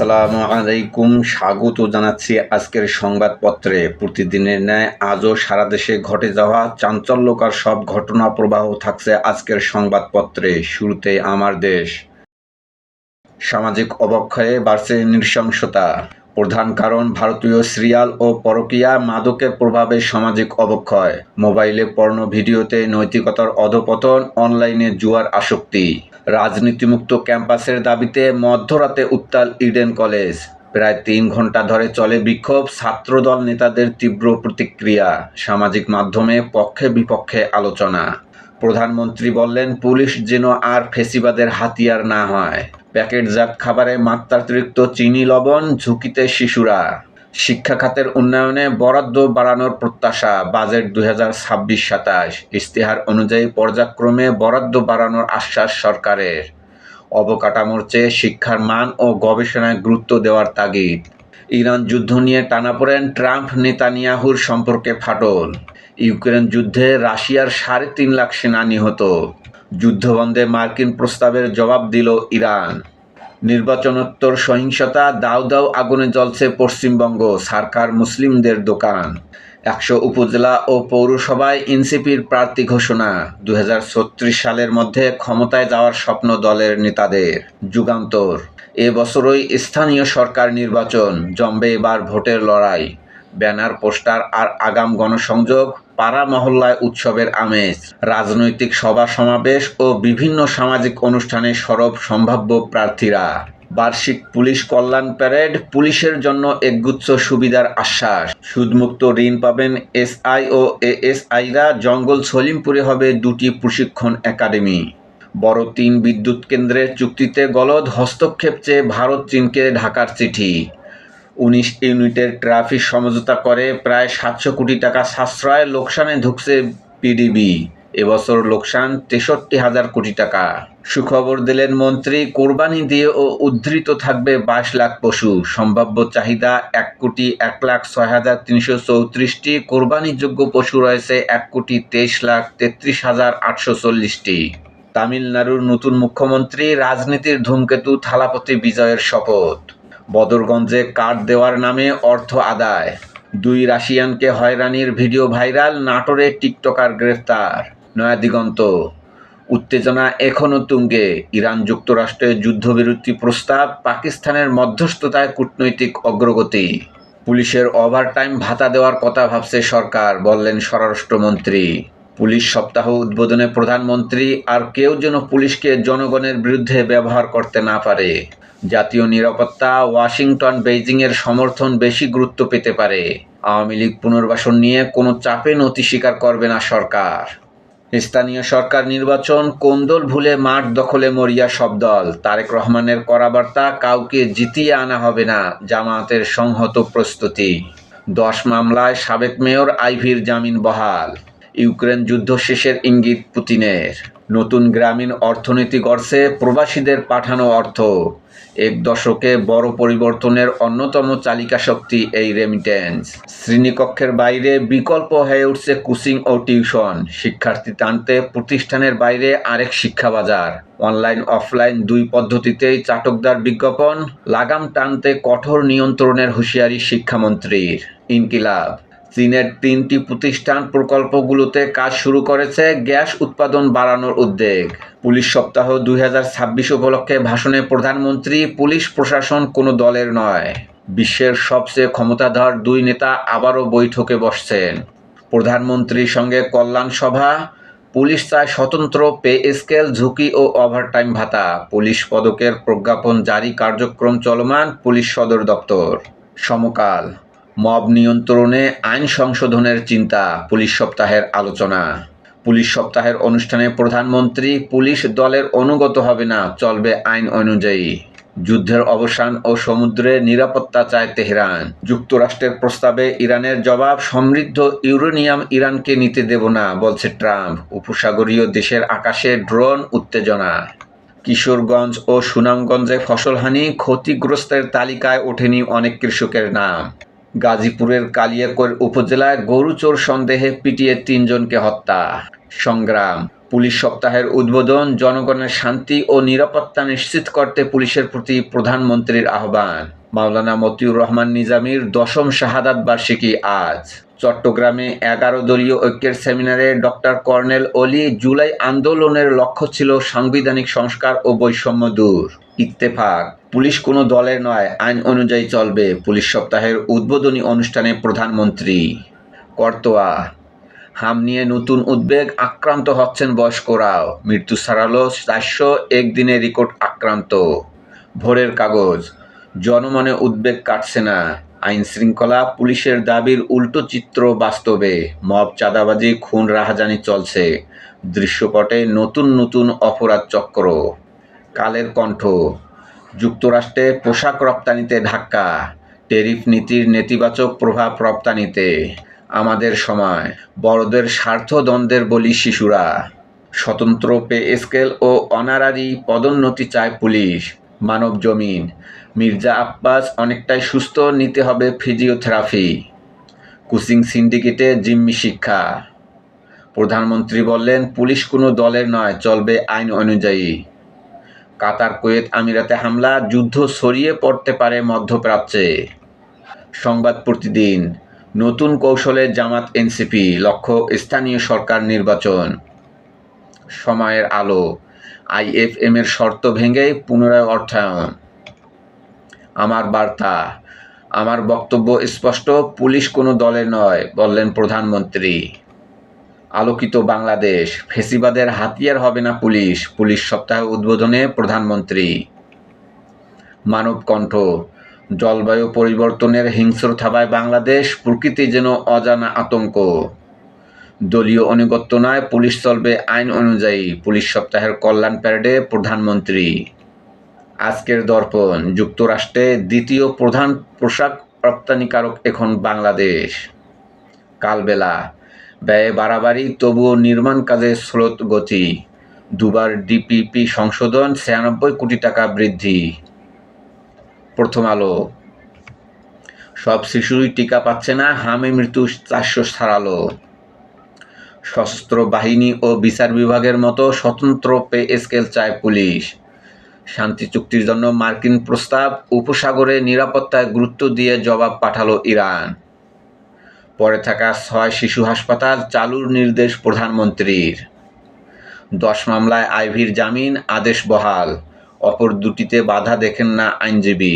আসসালামু আলাইকুম। স্বাগত জানাচ্ছি আজকের সংবাদপত্রে। প্রতিদিনের ন্যায় আজও সারা দেশে ঘটে যাওয়া চাঞ্চল্যকর সব ঘটনা প্রবাহ থাকছে আজকের সংবাদপত্রে। শুরুতে আমার দেশ। সামাজিক অবক্ষয়ে বাড়ছে নৃশংসতা। প্রধান কারণ ভারতীয় সিরিয়াল ও পরকীয়া মাদকের প্রভাবে সামাজিক অবক্ষয়। মোবাইলে পর্ন ভিডিওতে নৈতিকতার অধঃপতন, অনলাইনে জুয়ার আসক্তি। রাজনীতিমুক্ত ক্যাম্পাসের দাবিতে মধ্যরাতে উত্তাল ইডেন কলেজ। প্রায় ৩ ঘন্টা ধরে চলে বিক্ষোভ, ছাত্রদল নেতাদের তীব্র প্রতিক্রিয়া। সামাজিক মাধ্যমে পক্ষে বিপক্ষে আলোচনা। প্রধানমন্ত্রী বললেন, পুলিশ যেন আর ফ্যাসিবাদের হাতিয়ার না হয়। প্যাকেটজাত খাবারে মাত্রাতিরিক্ত চিনি, লবণ, ঝুঁকিতে শিশুরা। শিক্ষা খাতের উন্নয়নে বরাদ্দ বাড়ানোর প্রত্যাশা। বাজেট 2026-27 ইশতেহার অনুযায়ী পর্যায়ক্রমে বরাদ্দ বাড়ানোর আশ্বাস সরকারের। অবকাঠামোর চেয়ে শিক্ষার মান ও গবেষণায় গুরুত্ব দেওয়ার তাগিদ। ইরান যুদ্ধ নিয়ে টানাপোড়েন, ট্রাম্প নেতানিয়াহুর সম্পর্কে ফাটল। ইউক্রেন যুদ্ধে রাশিয়ার ৩.৫ লাখ সেনা নিহত। যুদ্ধবন্ধে মার্কিন প্রস্তাবের জবাব দিল ইরান। নির্বাচনোত্তর সহিংসতা, দাউ দাউ আগুনে জ্বলছে পশ্চিমবঙ্গ, সরকার মুসলিমদের দোকান। ১০০ উপজেলা ও পৌরসভায় এনসিপির প্রার্থী ঘোষণা। ২০৩৬ সালের মধ্যে ক্ষমতায় যাওয়ার স্বপ্ন দলের নেতাদের। যুগান্তর। এ বছরই স্থানীয় সরকার নির্বাচন, জমবে এবার ভোটের লড়াই। ব্যানার, পোস্টার আর আগাম গণসংযোগ, পাড়া মহল্লায় উৎসবের আমেজ। রাজনৈতিক সভা সমাবেশ ও বিভিন্ন সামাজিক অনুষ্ঠানে সরব সম্ভাব্য প্রার্থীরা। বার্ষিক পুলিশ কল্যাণ প্যারেড, পুলিশের জন্য একগুচ্ছ সুবিধার আশ্বাস। সুদমুক্ত ঋণ পাবেন এসআই ও এএসআইরা। জঙ্গল সলিমপুরে হবে 2টি প্রশিক্ষণ একাডেমি। বড় ৩ বিদ্যুৎ কেন্দ্রের চুক্তিতে গলদ, হস্তক্ষেপ চেয়ে ভারত চীনকে ঢাকার চিঠি। ১৯ ইউনিটের ট্রাফিক সমঝোতা করে প্রায় ৭০০ কোটি টাকা সাশ্রয়, লোকসানে ঢুকছে পিডিবি। এবছর লোকসান ৬৩,০০০ কোটি টাকা। সুখবর দিলেন মন্ত্রী, কোরবানি দিয়ে ও উদ্ধৃত থাকবে ২২ লাখ পশু। সম্ভাব্য চাহিদা ১,৬৬,৩৩৪টি। কোরবানিযোগ্য পশু রয়েছে ১,২৩,৩৩,৮৪০টি। তামিলনাড়ুর নতুন মুখ্যমন্ত্রী, রাজনীতির ধূমকেতু থালাপতি বিজয়ের শপথ। বদরগঞ্জে কার্ড দেওয়ার নামে অর্থ আদায়। ২ রাশিয়ানকে হয়রানির ভিডিও ভাইরাল, নাটোরে টিকটকার গ্রেফতার। নয়াদিগন্ত। উত্তেজনা এখনও তুঙ্গে। ইরান যুক্তরাষ্ট্রের যুদ্ধবিরতি প্রস্তাব, পাকিস্তানের মধ্যস্থতায় কূটনৈতিক অগ্রগতি। পুলিশের ওভারটাইম ভাতা দেওয়ার কথা ভাবছে সরকার, বললেন স্বরাষ্ট্রমন্ত্রী। পুলিশ সপ্তাহ উদ্বোধনে প্রধানমন্ত্রী, আর কেউ যেন পুলিশকে জনগণের বিরুদ্ধে ব্যবহার করতে না পারে। জাতীয় নিরাপত্তা, ওয়াশিংটন বেইজিংয়ের সমর্থন বেশি গুরুত্ব পেতে পারে। আওয়ামী লীগ পুনর্বাসন নিয়ে কোনো চাপে নতি স্বীকার করবে না সরকার। স্থানীয় সরকার নির্বাচন, কোন্দল ভুলে মাঠ দখলে মরিয়া সব দল। তারেক রহমানের কড়া বার্তা, কাউকে জিতিয়ে আনা হবে না, জামায়াতের সংহত প্রস্তুতি। 10 মামলায় সাবেক মেয়র আইভীর জামিন বহাল। ইউক্রেন যুদ্ধ শেষের ইঙ্গিত পুতিনের। নতুন গ্রামীণ অর্থনীতি গড়ছে প্রবাসীদের পাঠানো অর্থ। 1 দশকে বড় পরিবর্তনের অন্যতম চালিকা শক্তি এই রেমিটেন্স। শ্রেণীকক্ষের বাইরে বিকল্প হয়ে উঠছে কোচিং ও টিউশন। শিক্ষার্থী টানতে প্রতিষ্ঠানের বাইরে আরেক শিক্ষাবাজার। অনলাইন অফলাইন 2 পদ্ধতিতেই চাটকদার বিজ্ঞাপন। লাগাম টানতে কঠোর নিয়ন্ত্রণের হুঁশিয়ারি শিক্ষামন্ত্রীর। ইনকিলাব। চীনের 3টি প্রতিষ্ঠান প্রকল্পগুলোতে কাজ শুরু করেছে, গ্যাস উৎপাদন বাড়ানোর উদ্যোগ। পুলিশ সপ্তাহ 2026 উপলক্ষে ভাষণে প্রধানমন্ত্রী, পুলিশ প্রশাসন কোনো দলের নয়। বিশ্বের সবচেয়ে ক্ষমতাধর 2 নেতা আবারও বৈঠকে বসছেন। প্রধানমন্ত্রীর সঙ্গে কল্যাণ সভা। পুলিশ চায় স্বতন্ত্র পে স্কেল, ঝুঁকি ও ওভারটাইম ভাতা। পুলিশ পদকের প্রজ্ঞাপন জারি, কার্যক্রম চলমান, পুলিশ সদর দপ্তর। সমকাল। মব নিয়ন্ত্রণে আইন সংশোধনের চিন্তা, পুলিশ সপ্তাহের আলোচনা। পুলিশ সপ্তাহের অনুষ্ঠানে প্রধানমন্ত্রী, পুলিশ দলের অনুগত হবে না, চলবে আইন অনুযায়ী। যুদ্ধের অবসান ও সমুদ্রে নিরাপত্তা চায় তেহরান। যুক্তরাষ্ট্রের প্রস্তাবে ইরানের জবাব, সমৃদ্ধ ইউরেনিয়াম ইরানকে নিতে দেব না, বলছে ট্রাম্প। উপসাগরীয় দেশের আকাশে ড্রোন, উত্তেজনা। কিশোরগঞ্জ ও সুনামগঞ্জে ফসলহানি, ক্ষতিগ্রস্তের তালিকায় ওঠেনি অনেক কৃষকের নাম। গাজীপুরের কালিয়াকৈর উপজেলায় গরু চোর সন্দেহে পিটিয়ে 3 জনকে হত্যা। সংগ্রাম। পুলিশ সপ্তাহের উদ্বোধন, জনগণের শান্তি ও নিরাপত্তা নিশ্চিত করতে পুলিশের প্রতি প্রধানমন্ত্রীর আহ্বান। মাওলানা মতিউর রহমান নিজামীর 10ম শাহাদাত বার্ষিকী আজ। চট্টগ্রামে 11 দলীয় ঐক্যের সেমিনারে ডক্টর কর্নেল অলি জুলাই আন্দোলনের লক্ষ্য ছিল সাংবিধানিক সংস্কার ও বৈষম্য দূর। ইত্তেফাক, পুলিশ কোনো দলের নয়, আইন অনুযায়ী চলবে। পুলিশ সপ্তাহের উদ্বোধনী অনুষ্ঠানে প্রধানমন্ত্রী। করতোয়া, হাম নিয়ে নতুন উদ্বেগ, আক্রান্ত হচ্ছেন বয়স্করাও। মৃত্যু ছাড়ালো 401 দিনে রেকর্ড আক্রান্ত। ভোরের কাগজ, জনমনে উদ্বেগ কাটছে না। আইন শৃঙ্খলা, পুলিশের দাবির উল্টো চিত্র বাস্তবে। মব, চাঁদাবাজি, খুন, রাহাজানি চলছে। দৃশ্যপটে নতুন নতুন অপরাধ চক্র। কালের কণ্ঠ, যুক্তরাষ্ট্রে পোশাক রপ্তানিতে ধাক্কা, ট্যারিফ নীতির নেতিবাচক প্রভাব রপ্তানিতে। আমাদের সময়, বড়দের স্বার্থদ্বন্দ্বের বলি শিশুরা। স্বতন্ত্র পে স্কেল ও অনারারি পদোন্নতি চায় পুলিশ। মানব জমিন, মির্জা আব্বাস অনেকটাই সুস্থ, নিতে হবে ফিজিওথেরাপি। কোচিং সিন্ডিকেটে জিম্মি শিক্ষা। প্রধানমন্ত্রী বললেন, পুলিশ কোনো দলের নয়, চলবে আইন অনুযায়ী। কাতার, কুয়েত আমিরাতে হামলা, যুদ্ধ ছড়িয়ে পড়তে পারে মধ্যপ্রাচ্যে। সংবাদ প্রতিদিন, নতুন কৌশলে জামাত এনসিপি, লক্ষ্য স্থানীয় সরকার নির্বাচন। সময়ের আলো, আইএফএমের শর্ত ভেঙে পুনরায় অর্থায়ন। আমার বার্তা, আমার বক্তব্য স্পষ্ট, পুলিশ কোনো দলের নয়, বললেন প্রধানমন্ত্রী। আলোকিত বাংলাদেশ, ফেসিবাদের হাতিয়ার হবে না পুলিশ। পুলিশ সপ্তাহ উদ্বোধনে প্রধানমন্ত্রী। মানব কণ্ঠ, জলবায়ু পরিবর্তনের হিংস্র থাবায় বাংলাদেশ, প্রকৃতি যেন অজানা আতঙ্ক। দলীয় আনুগত্য নয়, পুলিশ চলবে আইন অনুযায়ী। পুলিশ সপ্তাহের কল্যাণ প্যারেডে প্রধানমন্ত্রী। আজকের দর্পণ, যুক্তরাষ্ট্রে দ্বিতীয় প্রধান পোশাক রপ্তানিকারক এখন বাংলাদেশ। কালবেলা, ব্যয়ে বাড়াবাড়ি, তবুও নির্মাণ কাজে স্রোত গতি। দুবার ডিপিপি সংশোধন, 96 কোটি টাকা বৃদ্ধি। প্রথম আলো, সব শিশুই টিকা পাচ্ছে না, হামে মৃত্যু 400 ছাড়ালো। সশস্ত্র বাহিনী ও বিচার বিভাগের মতো স্বতন্ত্র পে স্কেল চায় পুলিশ। শান্তি চুক্তির জন্য মার্কিন প্রস্তাব, উপসাগরে নিরাপত্তায় গুরুত্ব দিয়ে জবাব পাঠালো ইরান। পরে থাকা 6 শিশু হাসপাতাল চালুর নির্দেশ প্রধানমন্ত্রীর। 10 মামলায় আইভীর জামিন, আদেশ বহাল। অপর দুটিতে বাধা দেখেন না আইনজীবী।